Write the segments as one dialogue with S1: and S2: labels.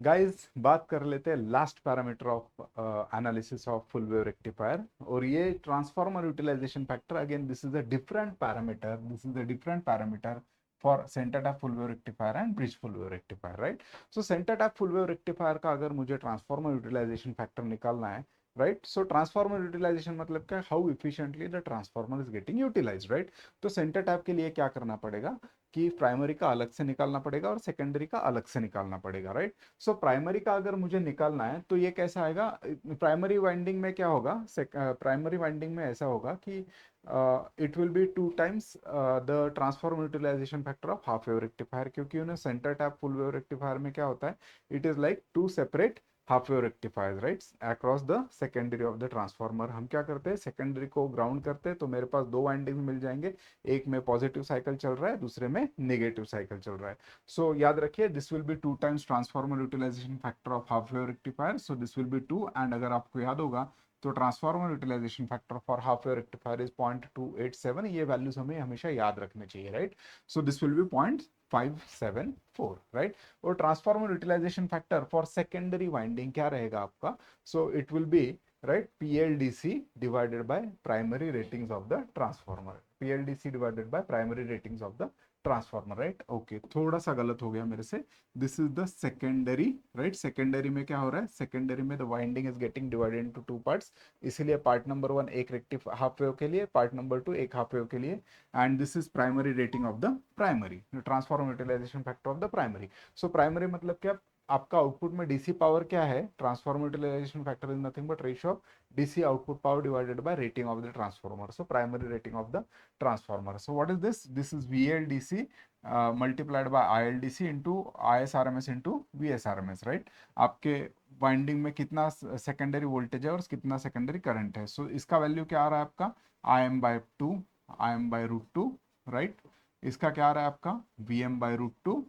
S1: Guys बात कर लेते हैं last parameter of analysis of full wave rectifier. और ये transformer utilisation factor, again this is a different parameter for centre tap full wave rectifier and bridge full wave rectifier, right. So centre tap full wave rectifier का अगर मुझे transformer utilisation factor निकालना है, right, सो transformer utilisation मतलब क्या, how efficiently the transformer is getting utilised, right. तो centre tap के लिए क्या करना पड़ेगा कि प्राइमरी का अलग से निकालना पड़ेगा और सेकेंडरी का अलग से निकालना पड़ेगा, राइट। सो प्राइमरी का अगर मुझे निकालना है तो ये कैसा आएगा, प्राइमरी वाइंडिंग में क्या होगा, प्राइमरी वाइंडिंग में ऐसा होगा कि it will be two times the transformer utilisation factor of half wave rectifier, क्योंकि उन्हें centre tap full wave rectifier में क्या होता है, it is like two separate half wave rectifiers, right, across the secondary of the transformer. हम क्या करते हैं, सेकेंडरी को ग्राउंड करते हैं तो मेरे पास दो वाइंडिंग मिल जाएंगे, एक में पॉजिटिव साइकिल चल रहा है, दूसरे में नेगेटिव साइकिल चल रहा है। सो याद रखिए, this will be two times transformer utilisation factor of half wave rectifier, so this will be two. And अगर आपको याद होगा तो transformer utilisation factor for half wave rectifier is 0.287, ये वैल्यूज हमें हमेशा याद रखने चाहिए, right. So this will be 0.574, right. और transformer utilisation factor for secondary winding क्या रहेगा आपका, so it will be, right, PLDC divided by primary ratings of the transformer, PLDC divided by primary ratings of the transformer, right. Okay, थोड़ा सा गलत हो गया मेरे से, this is the secondary, right. Secondary में क्या हो रहा है, सेकेंडरी में the winding is getting divided into two parts, इसीलिए पार्ट नंबर वन एक रेक्टिव हाफ वेव के लिए, पार्ट नंबर टू एक हाफ वेव के लिए। And this is primary rating of the primary, transformer utilisation factor of the primary. So primary मतलब क्या, आपका आउटपुट में डीसी पावर क्या है, transformer utilisation factor is nothing but ratio of DC output power divided by rating of the transformer, so primary rating of the transformer. So what is this, this is VLDC multiplied by ILDC into ISRMS into VSRMS, right. आपके winding में कितना secondary voltage है और कितना secondary current है। सो इसका value क्या आ रहा है आपका, IM/2, IM/√2, राइट। इसका क्या आ रहा है आपका, VM/√2,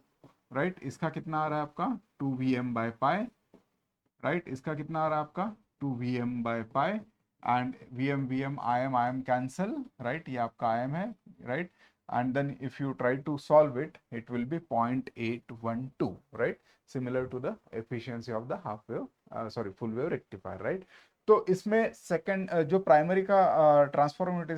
S1: राइट। इसका कितना आ रहा है आपका 2 VM/पाई, राइट। इसका कितना आ रहा है आपका 2 VM/पाई। एंड VM, कैंसल, राइट, ये आपका IM है, right. And then if you try to solve it, it will be 0.812, right, similar to the efficiency of the half wave, sorry, full wave rectifier, right. तो इसमें second जो primary का transformer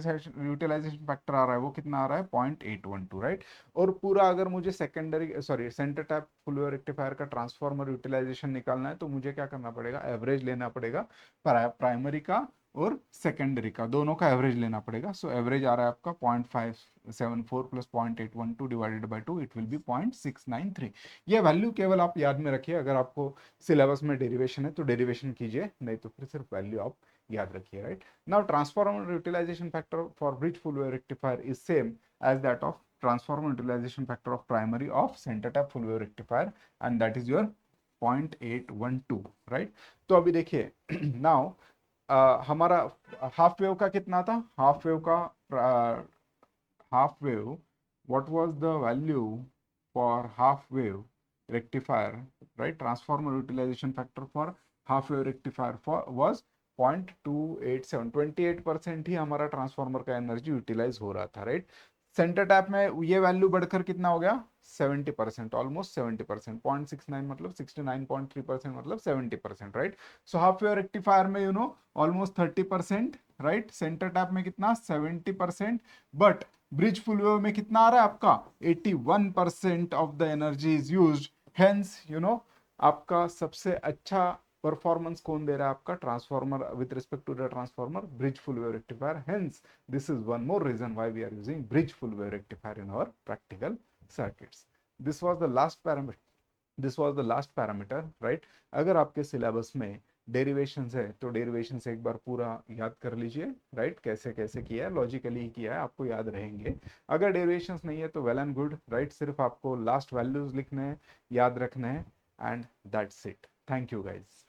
S1: utilisation factor आ रहा है वो कितना आ रहा है 0.812, राइट। और पूरा अगर मुझे secondary, sorry, centre tap full wave rectifier का ट्रांसफॉर्मर यूटिलाइजेशन निकालना है तो मुझे क्या करना पड़ेगा, एवरेज लेना पड़ेगा, प्राइमरी का और सेकेंडरी का, दोनों का एवरेज लेना पड़ेगा। सो एवरेज आ रहा है आपका 0.574 plus 0.812 divided by 2, it will B 0.693। ये वैल्यू केवल आप याद में रखिए, अगर आपको सिलेबस में डेरिवेशन है तो डेरिवेशन कीजिए, नहीं तो फिर सिर्फ वैल्यू आप याद रखिए, right. Now transformer utilisation factor for bridge full wave rectifier is same as that of transformer utilization factor of primary of center tap full wave rectifier, and that is your 0.812, right। तो अभी देखिए now हमारा half wave का कितना था, half wave का half wave, what was the value for half wave rectifier, right? Transformer utilization factor for half wave rectifier for was 0.287, 28% ही हमारा transformer का एनर्जी यूटिलाइज हो रहा था, राइट। सेंटर टैप में ये वैल्यू बढ़कर कितना हो गया 70%, ऑलमोस्ट 70%, 0.69 मतलब 69.3% मतलब 70%, right. So half wave rectifier में ऑलमोस्ट 30%, राइट। सेंटर टैप में कितना 70%, बट ब्रिज फुल वेव में कितना आ रहा है आपका 81% of the energy is used. Hence आपका सबसे अच्छा परफॉर्मेंस कौन दे रहा है, आपका transformer with respect to the transformer, bridge full wave rectifier. Hence this is one more reason why we are using bridge full wave rectifier in our practical circuits. This was the last parameter, this was the last parameter, right. अगर आपके syllabus में derivation है तो derivation से एक बार पूरा याद कर लीजिए, राइट, कैसे कैसे किया है, लॉजिकली ही किया है, आपको याद रहेंगे। अगर डेरिवेशन नहीं है तो वेल एंड गुड, राइट, सिर्फ आपको लास्ट वैल्यूज लिखने हैं, याद रखने हैं, and that's it. Thank you guys.